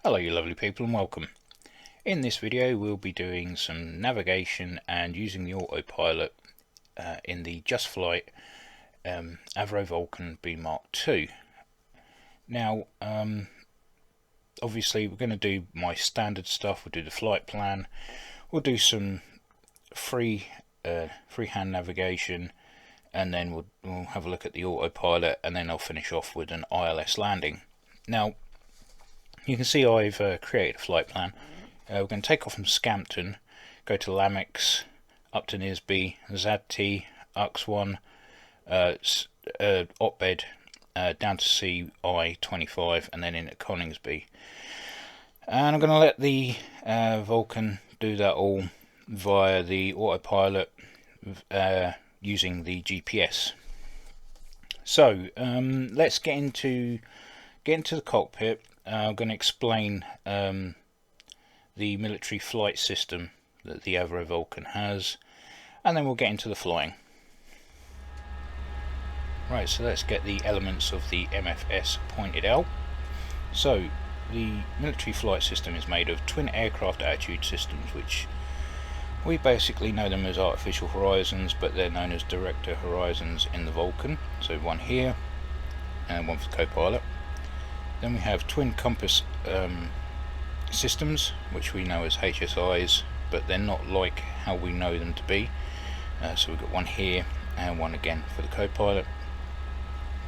Hello you lovely people and welcome. In this video we'll be doing some navigation and using the autopilot in the JustFlight Avro Vulcan B.Mk. Now obviously we're going to do my standard stuff. We'll do the flight plan, we'll do some freehand navigation, and then we'll have a look at the autopilot, and then I'll finish off with an ILS landing. Now you can see I've created a flight plan. We're going to take off from Scampton, go to Lamex, up to Nisby, Zadti, Ux1, Otbed, down to CI25, and then in at Coningsby. And I'm going to let the Vulcan do that all via the autopilot using the GPS. So let's get into the cockpit. I'm going to explain the military flight system that the Avro Vulcan has, and then we'll get into the flying. Right, so let's get the elements of the MSFS pointed out. So the military flight system is made of twin aircraft attitude systems, which we basically know them as artificial horizons, but they're known as director horizons in the Vulcan. So one here and one for the co-pilot. Then we have twin compass systems, which we know as HSIs, but they're not like how we know them to be. So we've got one here and one again for the co-pilot.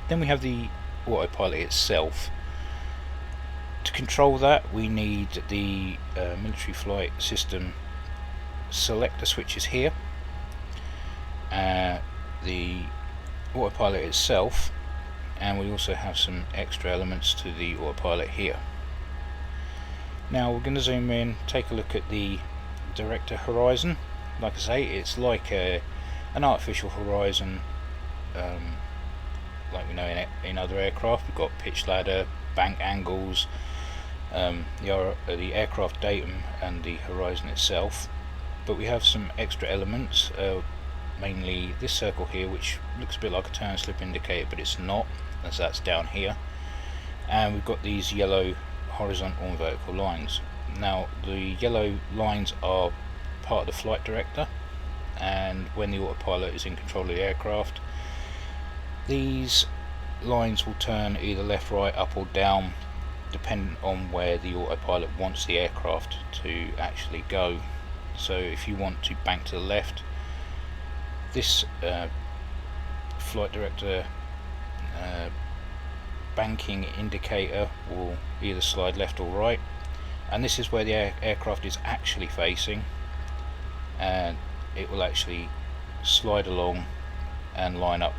Then we have the autopilot itself. To control that, we need the military flight system selector switches here, the autopilot itself, and we also have some extra elements to the autopilot here. Now we're going to zoom in, take a look at the director horizon. Like I say, it's like an artificial horizon, like we know in other aircraft. We've got pitch ladder, bank angles, the aircraft datum, and the horizon itself. But we have some extra elements, mainly this circle here, which looks a bit like a turn slip indicator, but it's not, as that's down here. And we've got these yellow horizontal and vertical lines. Now the yellow lines are part of the flight director, and when the autopilot is in control of the aircraft, these lines will turn either left, right, up or down, depending on where the autopilot wants the aircraft to actually go. So if you want to bank to the left, this flight director banking indicator will either slide left or right, and this is where the aircraft is actually facing, and it will actually slide along and line up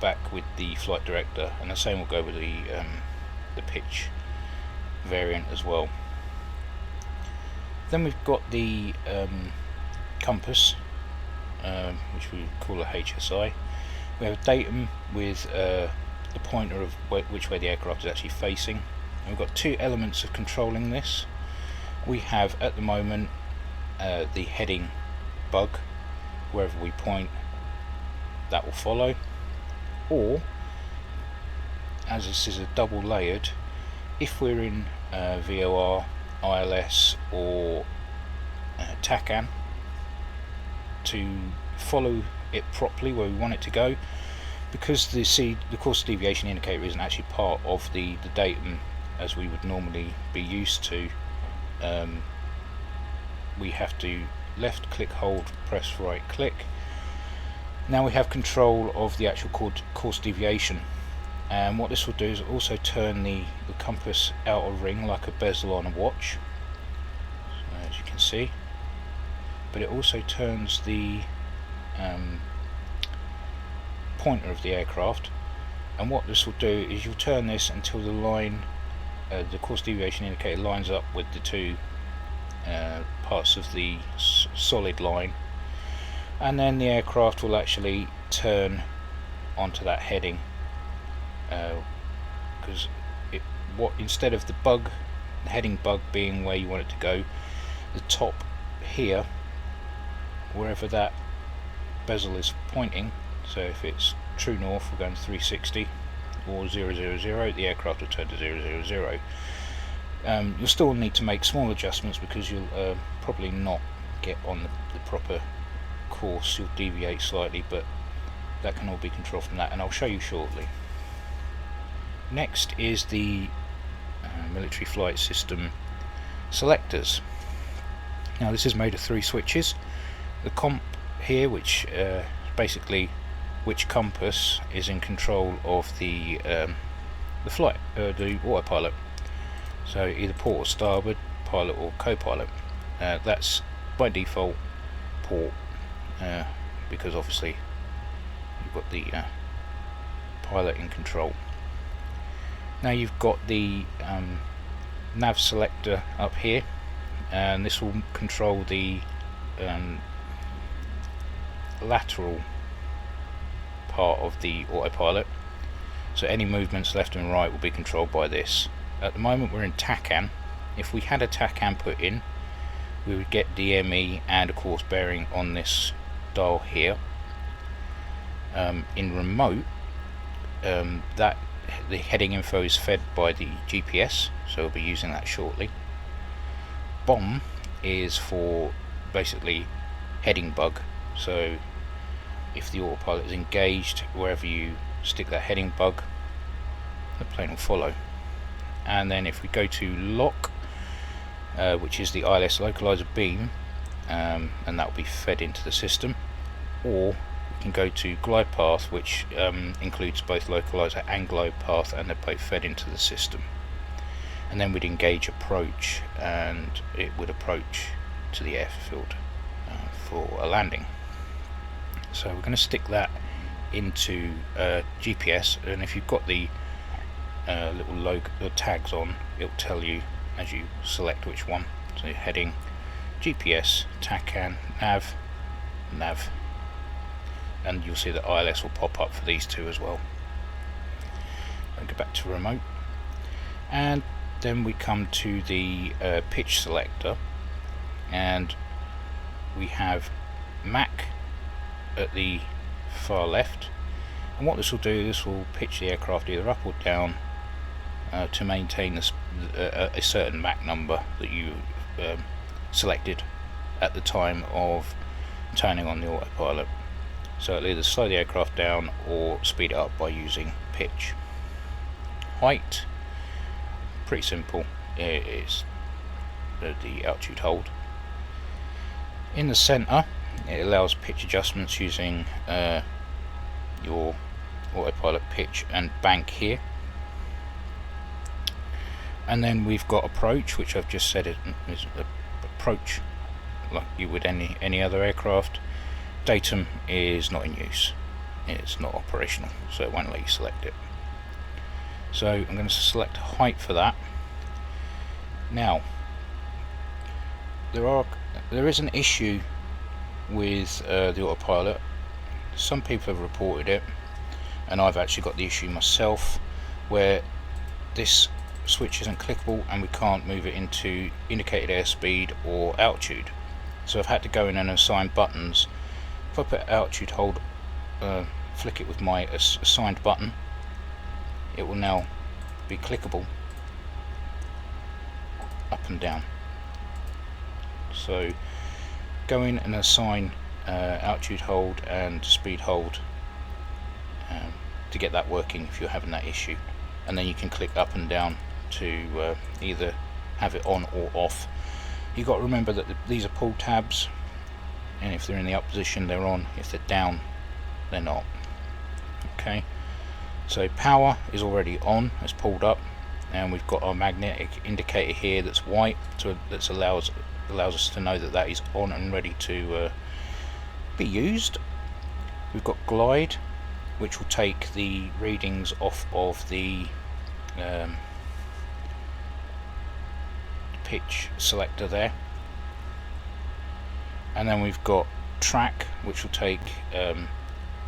back with the flight director, and the same will go with the pitch variant as well. Then we've got the compass, which we call a HSI. We have a datum with the pointer of which way the aircraft is actually facing. And we've got two elements of controlling this. We have at the moment the heading bug. Wherever we point, that will follow. Or, as this is a double layered, if we're in VOR, ILS or TACAN, to follow it properly where we want it to go, because the course deviation indicator isn't actually part of the datum as we would normally be used to, we have to left click hold, press right click. Now we have control of the actual course deviation, and what this will do is also turn the compass outer ring like a bezel on a watch, so as you can see, but it also turns the pointer of the aircraft. And what this will do is you'll turn this until the line, the course deviation indicator lines up with the two parts of the solid line, and then the aircraft will actually turn onto that heading, because instead of the heading bug being where you want it to go, the top here, wherever that bezel is pointing, so if it's true north we're going to 360 or 000, the aircraft will turn to 000. You'll still need to make small adjustments because you'll probably not get on the proper course. You'll deviate slightly, but that can all be controlled from that, and I'll show you shortly. Next is the military flight system selectors. Now this is made of 3 switches. The comp here, which basically which compass is in control of the flight, the autopilot. So either port or starboard, pilot or co-pilot. That's by default port, because obviously you've got the pilot in control. Now you've got the nav selector up here, and this will control the lateral part of the autopilot. So any movements left and right will be controlled by this. At the moment we're in TACAN. If we had a TACAN put in, we would get DME and a course bearing on this dial here. In remote, that the heading info is fed by the GPS, so we'll be using that shortly. BOM is for basically heading bug, so if the autopilot is engaged, wherever you stick that heading bug, the plane will follow. And then if we go to lock, which is the ILS localizer beam, and that will be fed into the system, or we can go to glide path, which includes both localizer and glide path, and they're both fed into the system. And then we'd engage approach, and it would approach to the airfield for a landing. So we're going to stick that into GPS, and if you've got the little logo, the tags on, it'll tell you as you select which one. So heading, GPS, TACAN, nav, and you'll see that ILS will pop up for these two as well. I'll go back to remote, and then we come to the pitch selector, and we have MAC at the far left, and what this will do, this will pitch the aircraft either up or down to maintain a certain Mach number that you selected at the time of turning on the autopilot. So it'll either slow the aircraft down or speed it up by using pitch. Height, pretty simple, it's the altitude hold. In the center, it allows pitch adjustments using your autopilot pitch and bank here. And then we've got approach, which I've just said is approach like you would any other aircraft. Datum is not in use, it's not operational, so it won't let you select it. So I'm going to select height for that. Now there is an issue with the autopilot. Some people have reported it, and I've actually got the issue myself, where this switch isn't clickable and we can't move it into indicated airspeed or altitude. So I've had to go in and assign buttons. If I put altitude hold, flick it with my assigned button, it will now be clickable up and down. So go in and assign altitude hold and speed hold to get that working if you're having that issue, and then you can click up and down to either have it on or off. You've got to remember that these are pull tabs, and if they're in the up position they're on, if they're down they're not. Okay, so power is already on, it's pulled up, and we've got our magnetic indicator here that's white, so that allows us to know that that is on and ready to be used. We've got glide, which will take the readings off of the pitch selector there, and then we've got track, which will take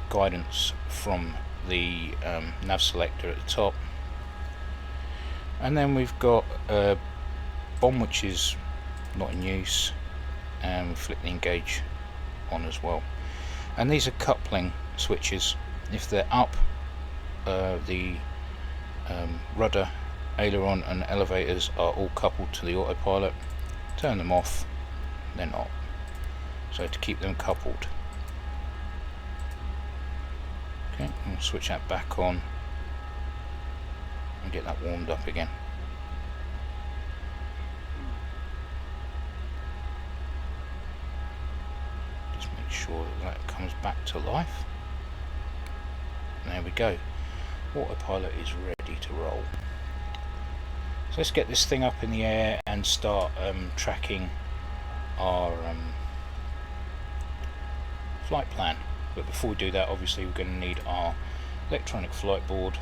guidance from the nav selector at the top, and then we've got BOM, which is not in use, and we flick the engage on as well. And these are coupling switches. If they're up, the rudder aileron and elevators are all coupled to the autopilot. Turn them off, they're not. So to keep them coupled. Okay, we'll switch that back on and get that warmed up again. Just make sure that that comes back to life. There we go. Autopilot is ready to roll. So let's get this thing up in the air and start tracking our flight plan. But before we do that, obviously we're going to need our electronic flight board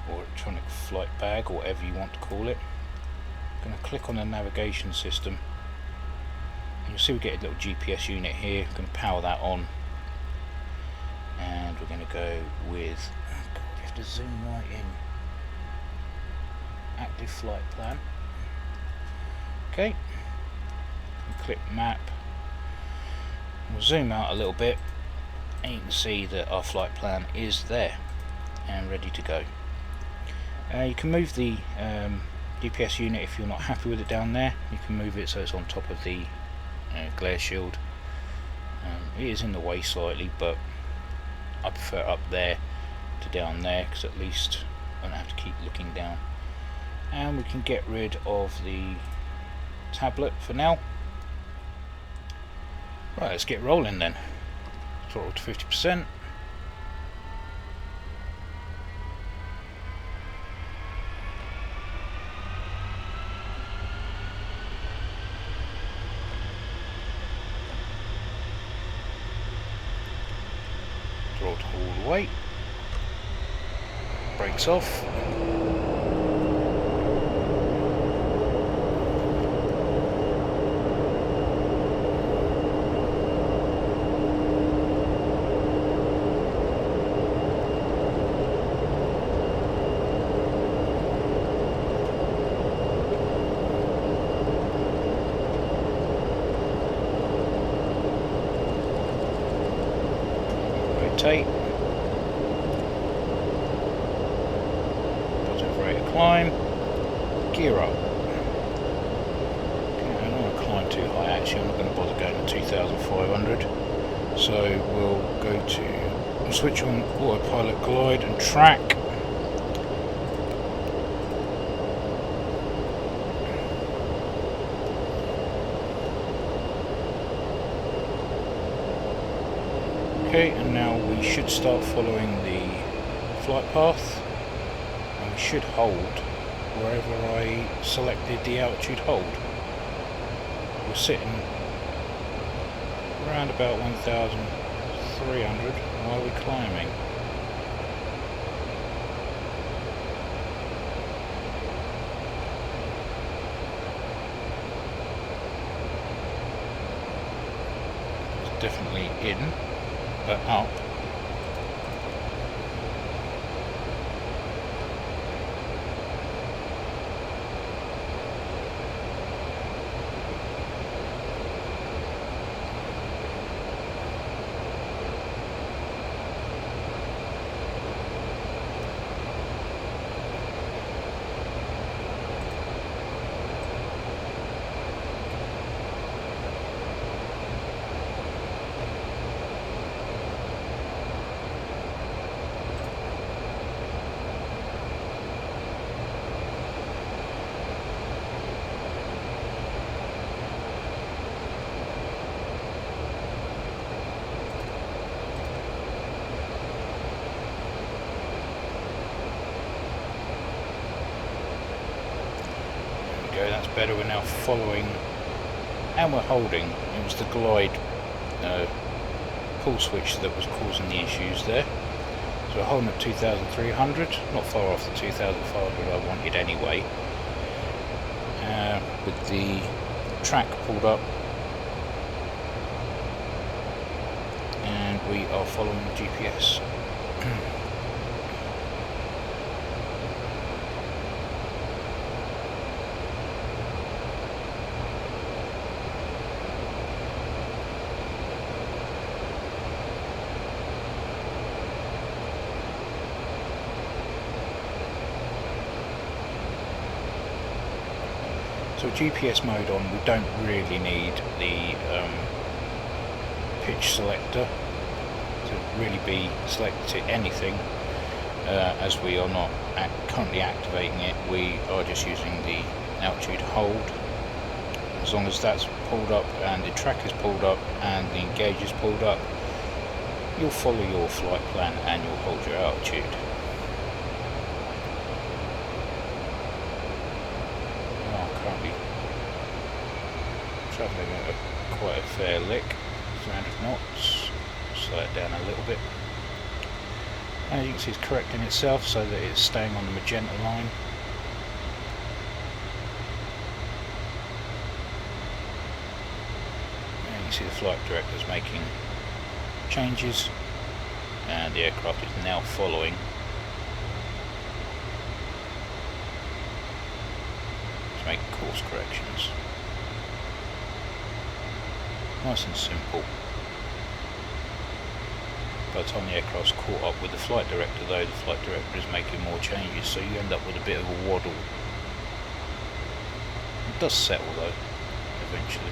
or electronic flight bag, or whatever you want to call it. I'm going to click on the navigation system and you'll see we get a little GPS unit here. I'm going to power that on and we're going to go with, oh God, you have to zoom right in, active flight plan. Okay, click map. We'll zoom out a little bit and you can see that our flight plan is there and ready to go. You can move the GPS unit if you're not happy with it down there. You can move it so it's on top of the glare shield. It is in the way slightly, but I prefer up there to down there because at least I don't have to keep looking down. And we can get rid of the tablet for now. Right, let's get rolling then. Throttle to 50%. Throttle all the way. Brakes off. Rotate. Positive rate of climb. Gear up. Okay, I don't want to climb too high actually, I'm not going to bother going to 2,500. So we'll go to, we'll switch on autopilot glide and track. Okay, and now we should start following the flight path, and we should hold wherever I selected the altitude hold. We're sitting around about 1,300 while we're climbing. It's definitely in. Up. Go, that's better. We're now following and we're holding. It was the glide pull switch that was causing the issues there. So we're holding at 2,300, not far off the 2,500 I wanted anyway. With the track pulled up, and we are following the GPS. So GPS mode on, we don't really need the pitch selector to really be selected to anything, as we are not currently activating it. We are just using the altitude hold. As long as that's pulled up and the track is pulled up and the engage is pulled up, you'll follow your flight plan and you'll hold your altitude. We are currently travelling at quite a fair lick, 300 knots. Slow it down a little bit. And as you can see, it's correcting itself so that it's staying on the magenta line. And you can see the flight director is making changes, and the aircraft is now following. To make course corrections. Nice and simple. By the time the aircraft's caught up with the flight director though, the flight director is making more changes, so you end up with a bit of a waddle. It does settle though, eventually.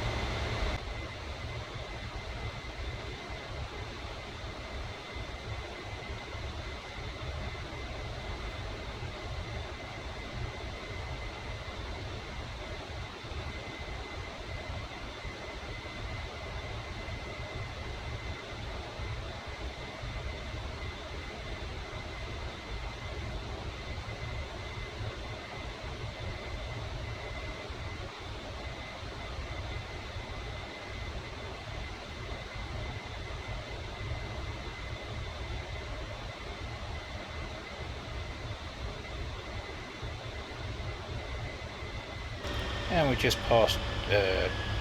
And we're just past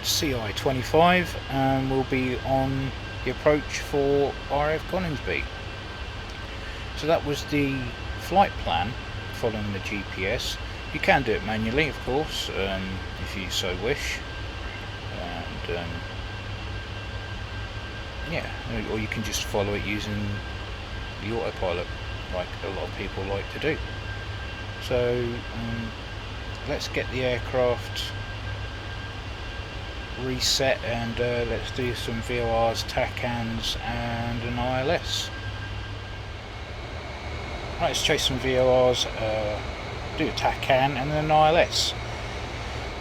CI 25 and we'll be on the approach for RAF Coningsby. So that was the flight plan following the GPS. You can do it manually, of course, if you so wish, and yeah, or you can just follow it using the autopilot like a lot of people like to do. So let's get the aircraft reset and let's do some VORs, TACANs and an ILS. Right, let's chase some VORs, do a TACAN and then an ILS.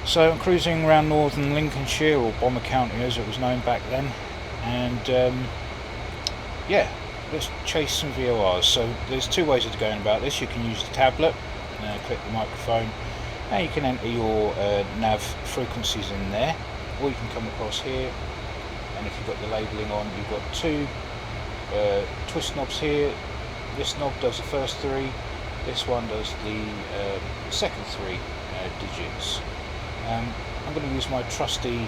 So I'm cruising around northern Lincolnshire, or Bomber County as it was known back then, and yeah, let's chase some VORs. So there's two ways of going about this. You can use the tablet, click the microphone, and you can enter your nav frequencies in there, or you can come across here, and if you've got the labelling on, you've got two twist knobs here. This knob does the first three, this one does the second three digits. I'm going to use my trusty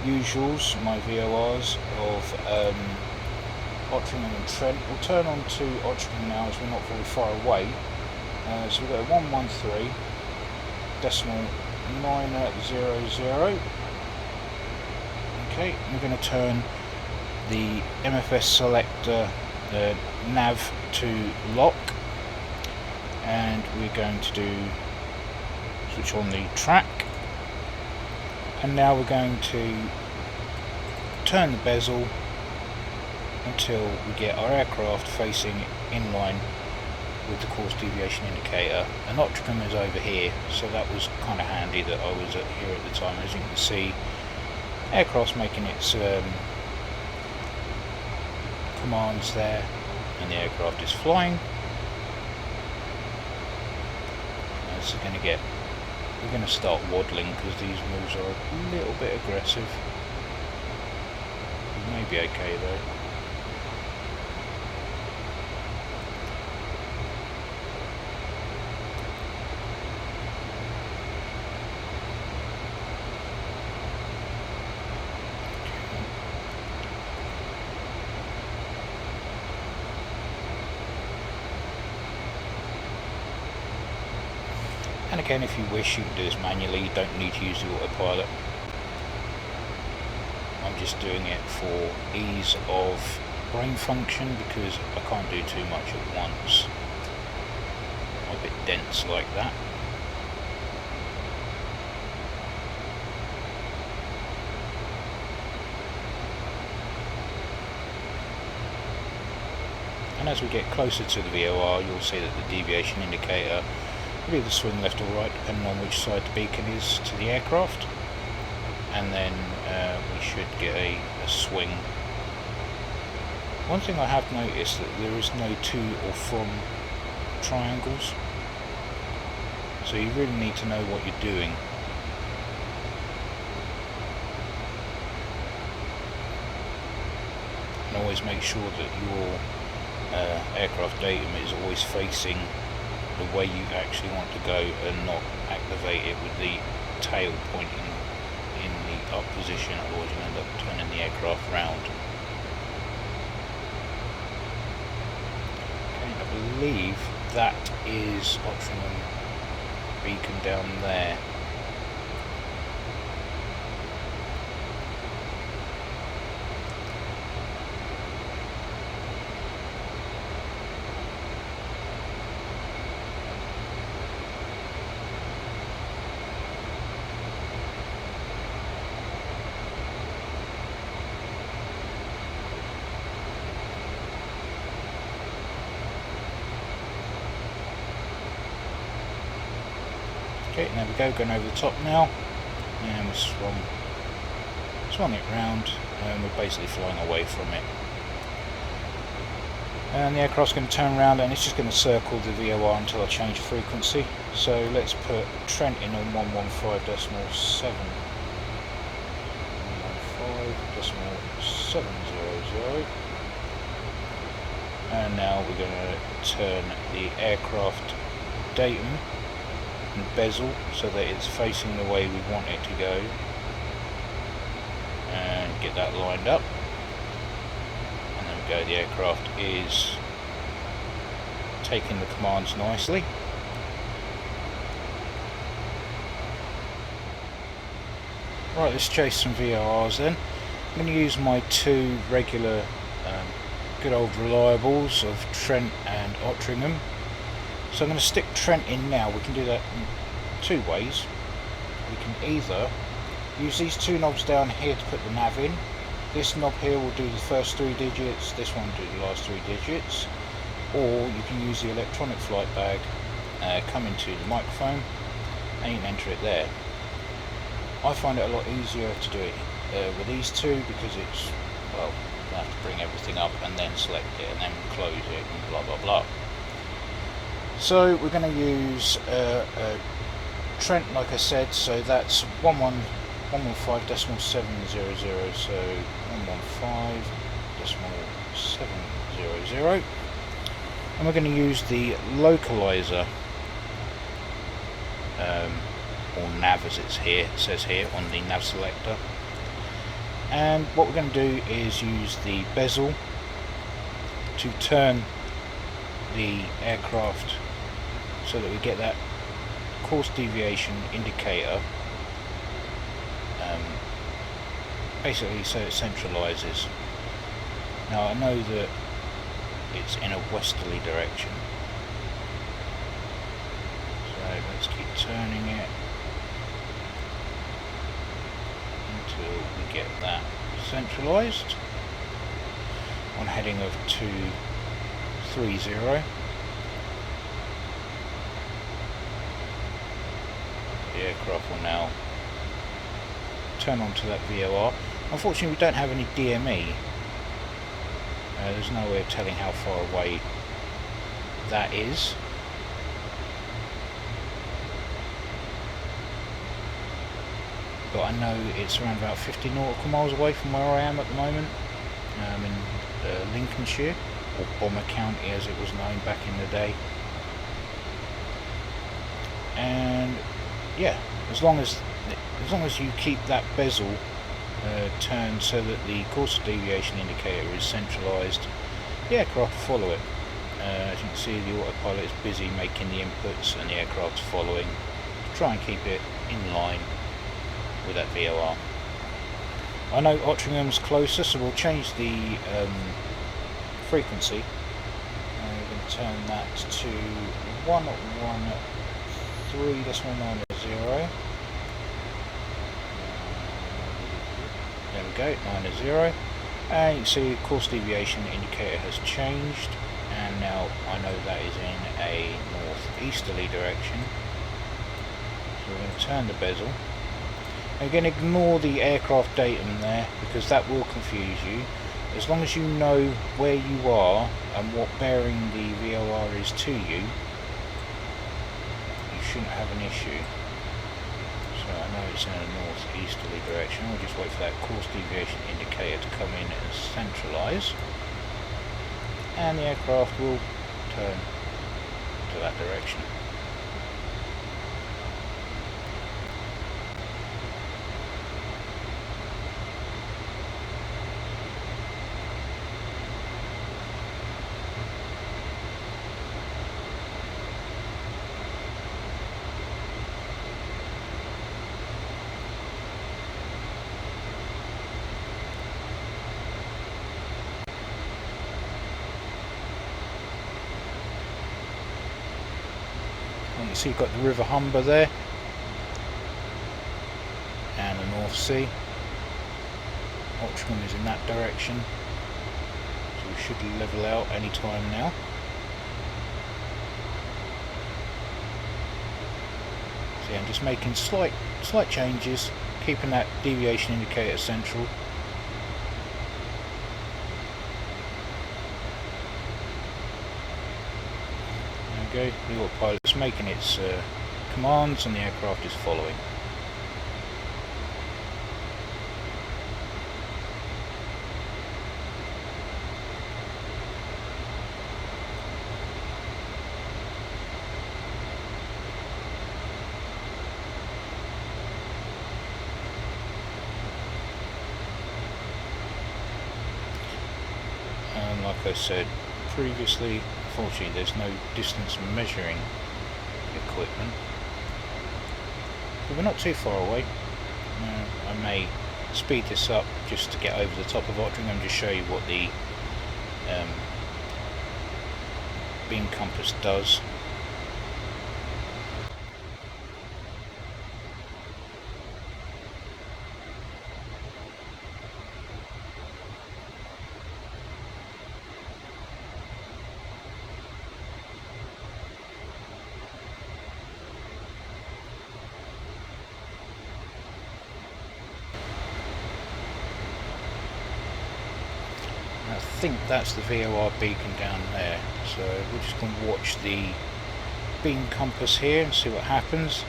usuals, my VORs of Otteringham and Trent. We'll turn on to Otteringham now as we're not very far away. So we've got 113 decimal 900. Okay, we're going to turn the MFS selector nav to lock, and we're going to switch on the track, and now we're going to turn the bezel until we get our aircraft facing in line with the course deviation indicator. And Otteringham is over here, so that was kind of handy that I was here at the time. As you can see, aircraft's making its commands there, and the aircraft is flying. And this is going to get, we're going to start waddling because these moves are a little bit aggressive. It may be okay though. And again, if you wish, you can do this manually. You don't need to use the autopilot. I'm just doing it for ease of brain function because I can't do too much at once. I'm a bit dense like that. and as we get closer to the VOR you'll see that the deviation indicator will either swing left or right depending on which side the beacon is to the aircraft, and then we should get a swing. One thing I have noticed that there is no to or from triangles, so you really need to know what you're doing. And always make sure that your aircraft datum is always facing the way you actually want to go, and not activate it with the tail pointing in the up position, otherwise you'll end up turning the aircraft round. Okay, I believe that is Ottringham beacon down there. Okay, there we go, going over the top now, and we swung it round, and we're basically flying away from it. And the aircraft's going to turn around and it's just going to circle the VOR until I change frequency. So let's put Trent in on 115.7. 115.700. And now we're going to turn the aircraft datum and bezel so that it's facing the way we want it to go, and get that lined up, and there we go, the aircraft is taking the commands nicely. Right, let's chase some VRRs then. I'm going to use my two regular good old reliables of Trent and Ottringham. So I'm going to stick Trent in now. We can do that in two ways. We can either use these two knobs down here to put the nav in. This knob here will do the first 3 digits, this one will do the last 3 digits. Or you can use the electronic flight bag, come into the microphone, and you can enter it there. I find it a lot easier to do it with these two because it's, well, you have to bring everything up and then select it and then close it and blah blah blah. So we're going to use Trent, like I said, so that's 115.700, so 115.700, and we're going to use the localizer, or nav as it says here on the nav selector. And what we're going to do is use the bezel to turn the aircraft so that we get that course deviation indicator, basically so it centralizes. Now I know that it's in a westerly direction, so let's keep turning it until we get that centralized on heading of 230. The aircraft will now turn onto that VOR. Unfortunately we don't have any DME. There's no way of telling how far away that is. But I know it's around about 50 nautical miles away from where I am at the moment, in Lincolnshire, or Bomber County as it was known back in the day. And yeah, as long as you keep that bezel turned so that the course deviation indicator is centralized, the aircraft will follow it. As you can see, the autopilot is busy making the inputs and the aircraft's following to try and keep it in line with that VOR. I know Ottringham's closer, so we'll change the frequency. We're going to turn that to 113.900. There we go, 9.0, and you can see course deviation indicator has changed, Now I know that is in a northeasterly direction, so we're going to turn the bezel. Again, ignore the aircraft datum there because that will confuse you. As long as you know where you are and what bearing the VOR is to you, you shouldn't have an issue. So I know it's in a northeasterly direction. We'll just wait for that course deviation indicator to come in and centralise, and the aircraft will turn to that direction. You can see you've got the River Humber there and the North Sea. Otteringham is in that direction, so we should level out any time now. So yeah, I'm just making slight changes, keeping that deviation indicator central. There we go, the autopilot's making its commands and the aircraft is following. And like I said previously, unfortunately there's no distance measuring equipment, but we're not too far away. I may speed this up just to get over the top of Otteringham and just show you what the beam compass does. I think that's the VOR beacon down there, so we're just going to watch the beam compass here and see what happens.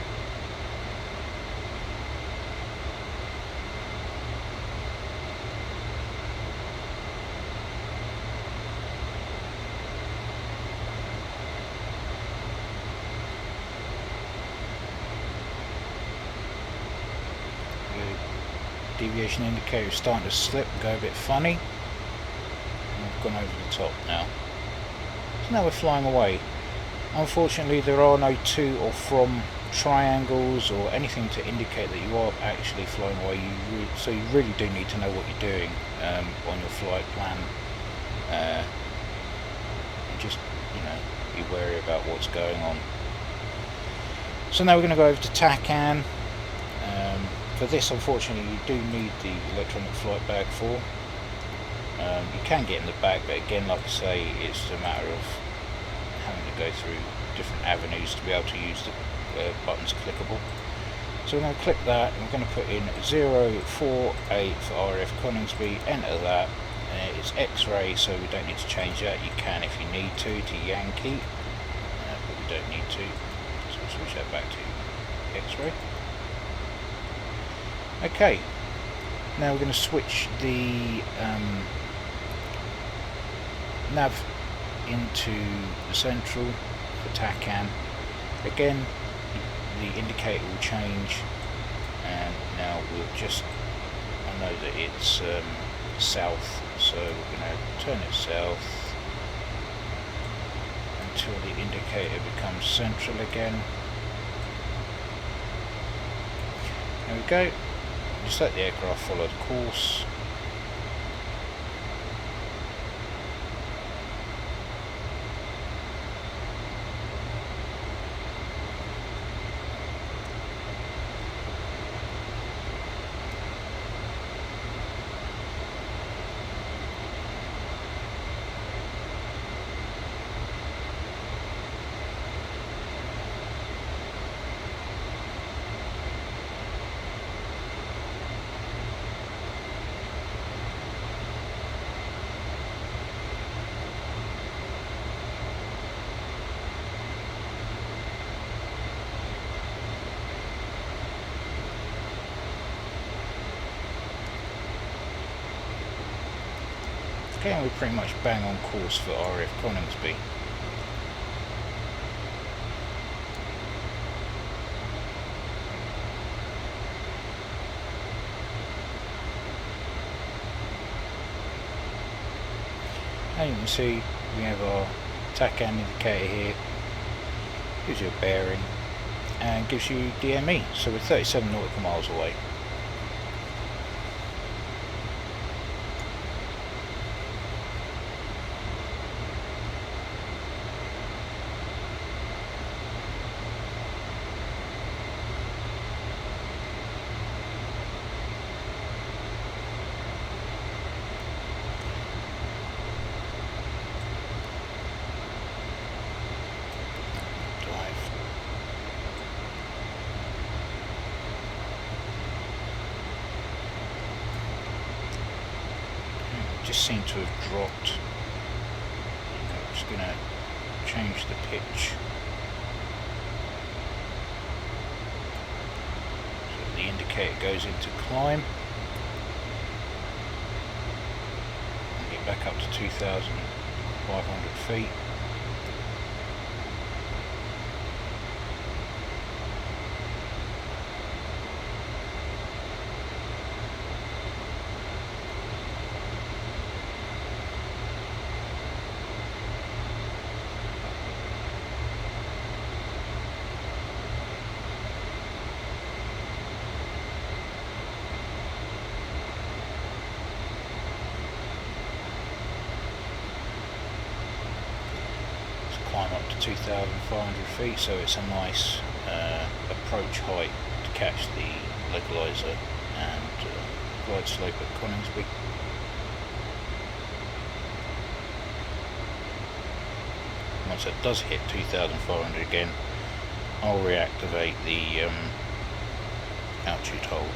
The deviation indicator is starting to slip and go a bit funny. Gone over the top now. So now we're flying away. Unfortunately there are no to or from triangles or anything to indicate that you are actually flying away. So you really do need to know what you're doing on your flight plan. And just, be wary about what's going on. So now we're going to go over to TACAN. For this, unfortunately, you do need the electronic flight bag for. You can get in the back, but again, like I say, it's a matter of having to go through different avenues to be able to use the buttons clickable. So we're going to click that, and we're going to put in 048 for RF Coningsby, enter that. It's X-ray, so we don't need to change that. You can if you need to Yankee, but we don't need to. So we'll switch that back to X-ray. Okay, now we're going to switch the nav into the central for TACAN. Again, the indicator will change, and now we'll just, I know that it's south, so we're going to turn it south until the indicator becomes central again. There we go. Just let the aircraft follow the course. Again, we're pretty much bang on course for RAF Coningsby. And you can see we have our TACAN indicator here, gives you a bearing and gives you DME, so we're 37 nautical miles away. Just seem to have dropped. I'm just going to change the pitch so the indicator goes into climb and get back up to 2,500 feet. Climb up to 2,500 feet, so it's a nice approach height to catch the localizer and glide slope at Coningsby. Once it does hit 2,400 again, I'll reactivate the altitude hold.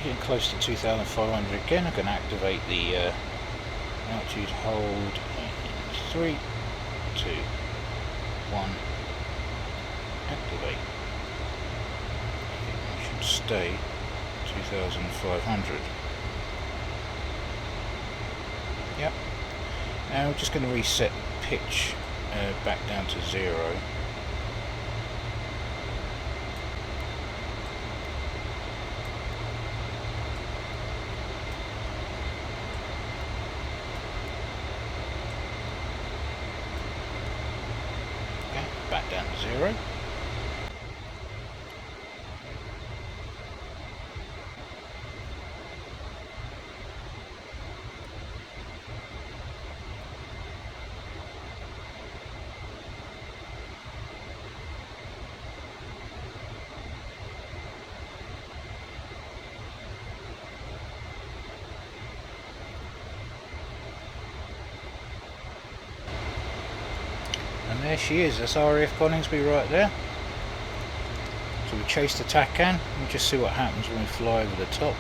Getting close to 2,500 again. I can activate the altitude hold in 3, 2, 1, activate. I should stay 2,500. Yep. Now we're just going to reset the pitch back down to 0. Back down to 0. And there she is, that's RAF Coningsby right there. So we chase the TACAN, we'll just see what happens when we fly over the top.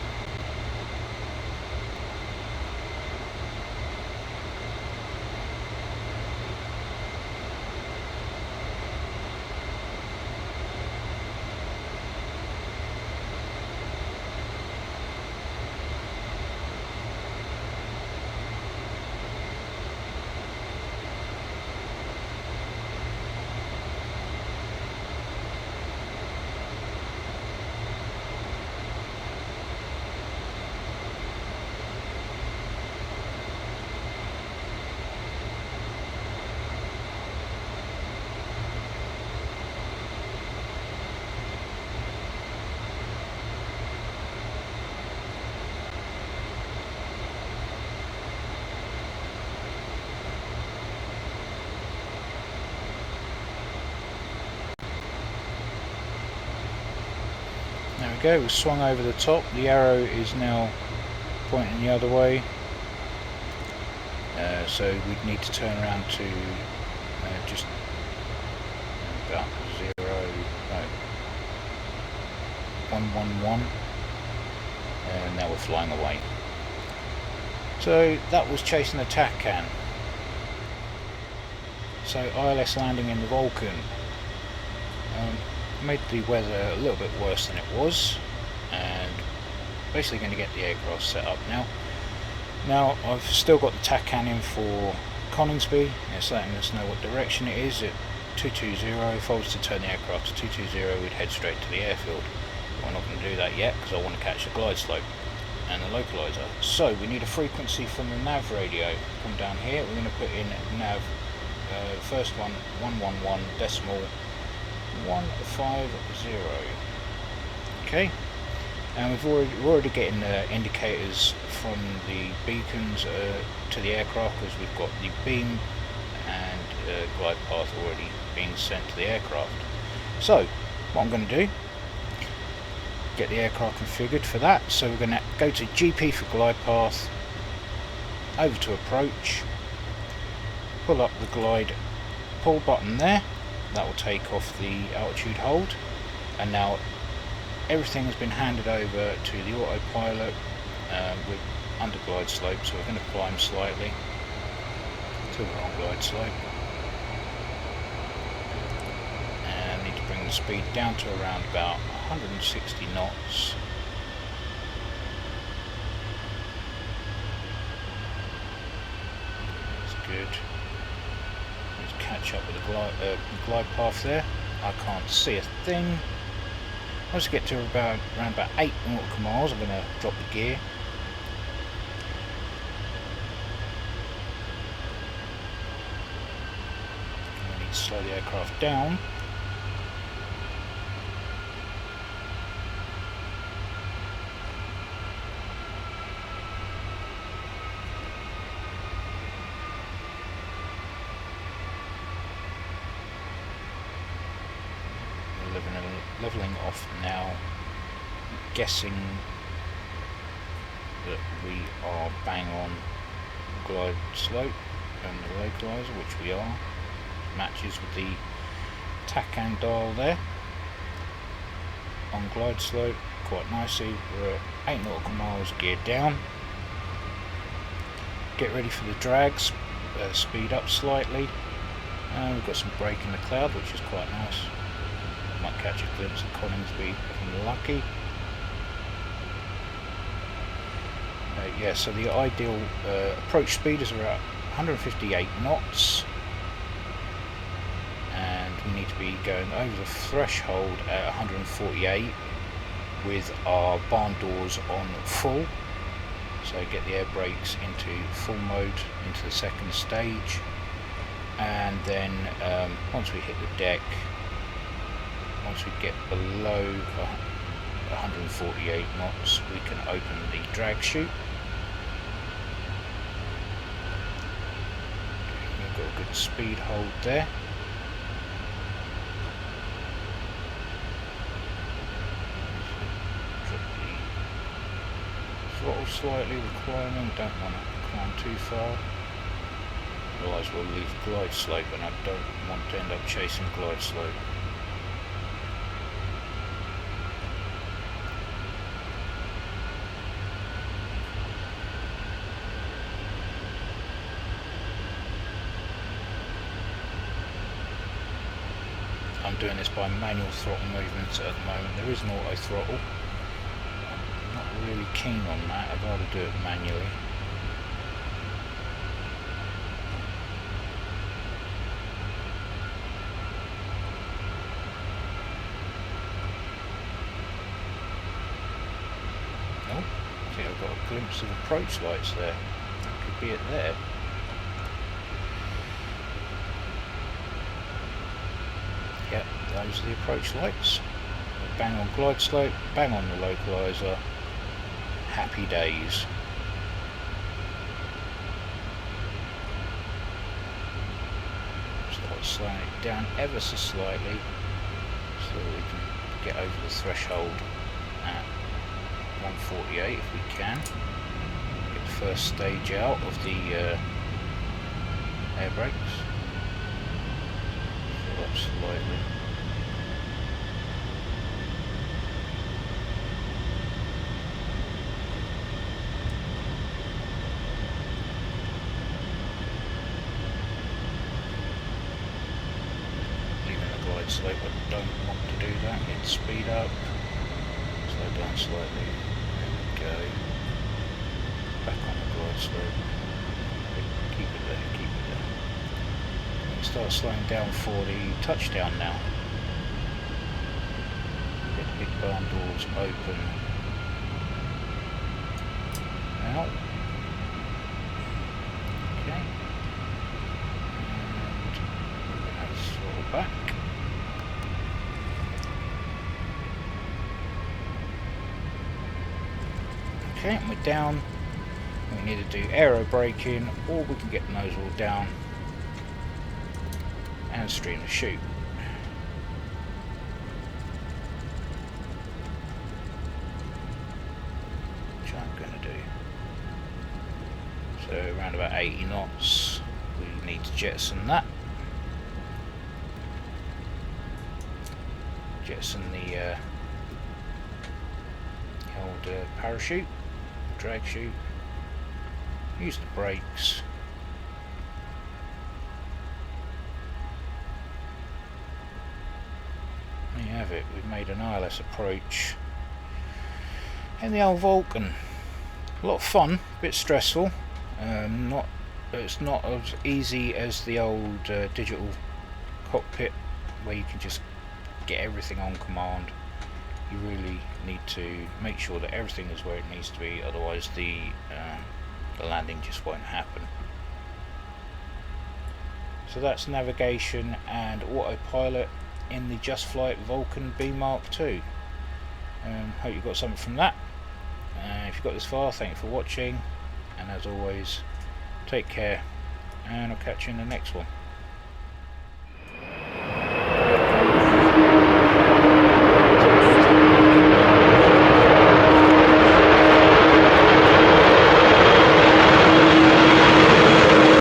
go, we swung over the top. The arrow is now pointing the other way, so we'd need to turn around to just about 111, and now we're flying away. So that was chasing the tack can. So ILS landing in the Vulcan made the weather a little bit worse than it was, and basically going to get the aircraft set up now. Now I've still got the tack can in for Coningsby. It's letting us know what direction it is at 220. If I was to turn the aircraft to 220, we'd head straight to the airfield. But I'm not going to do that yet because I want to catch the glide slope and the localizer. So we need a frequency from the nav radio. Come down here, we're going to put in nav, first one 111.150. Okay, and we're already getting indicators from the beacons to the aircraft, because we've got the beam and glide path already being sent to the aircraft. So what I'm going to do, get the aircraft configured for that. So we're going to go to GP for glide path, over to approach, pull up the glide pull button there. That will take off the altitude hold, and now everything has been handed over to the autopilot with under glide slope. So we're going to climb slightly to the wrong glide slope, and need to bring the speed down to around about 160 knots. That's good. Let's catch up with the glide path there. I can't see a thing. Once I get to around about 8 nautical miles, I'm going to drop the gear. I need to slow the aircraft down. Leveling off now, guessing that we are bang on glide slope and the localizer, which we are. Matches with the TACAN dial there on glide slope quite nicely. We're at 8 nautical miles, geared down. Get ready for the drags, speed up slightly. We've got some break in the cloud, which is quite nice. Might catch a glimpse of Coningsby if I'm lucky. Yeah, so the ideal approach speed is around 158 knots, and we need to be going over the threshold at 148 with our barn doors on full. So get the air brakes into full mode into the second stage, and then once we hit the deck, once we get below 148 knots, we can open the drag chute. We've got a good speed hold there. Drop the throttle slightly, requirement, don't want to climb too far, otherwise we'll leave glide slope, and I don't want to end up chasing glide slope. I'm doing this by manual throttle movements at the moment. There is an auto throttle. I'm not really keen on that. I'd rather do it manually. Oh, I think I've got a glimpse of approach lights there. That could be it there. Yep, those are the approach lights. Bang on glide slope, bang on the localizer. Happy days. Start slowing it down ever so slightly so that we can get over the threshold at 148 if we can. Get the first stage out of the air brakes. Fill up slightly. Slope, I don't want to do that. Need to speed up, slow down slightly. There we go. Back on the glide slope. Keep it there, keep it there. And start slowing down for the touchdown now. Get the big barn doors open. Now. Okay. And we're going to throttle back. Okay, and we're down. We need to do aero braking, or we can get the nose wheel down and stream the chute. Which I'm going to do. So around about 80 knots, we need to jettison that. Jettison the old parachute. Drag chute, use the brakes, there you have it. We've made an ILS approach in the old Vulcan. A lot of fun, a bit stressful. It's not as easy as the old digital cockpit where you can just get everything on command. You really need to make sure that everything is where it needs to be, otherwise the landing just won't happen. So that's navigation and autopilot in the JustFlight Vulcan B.Mk. Hope you got something from that. If you got this far, thank you for watching, and as always, take care, and I'll catch you in the next one.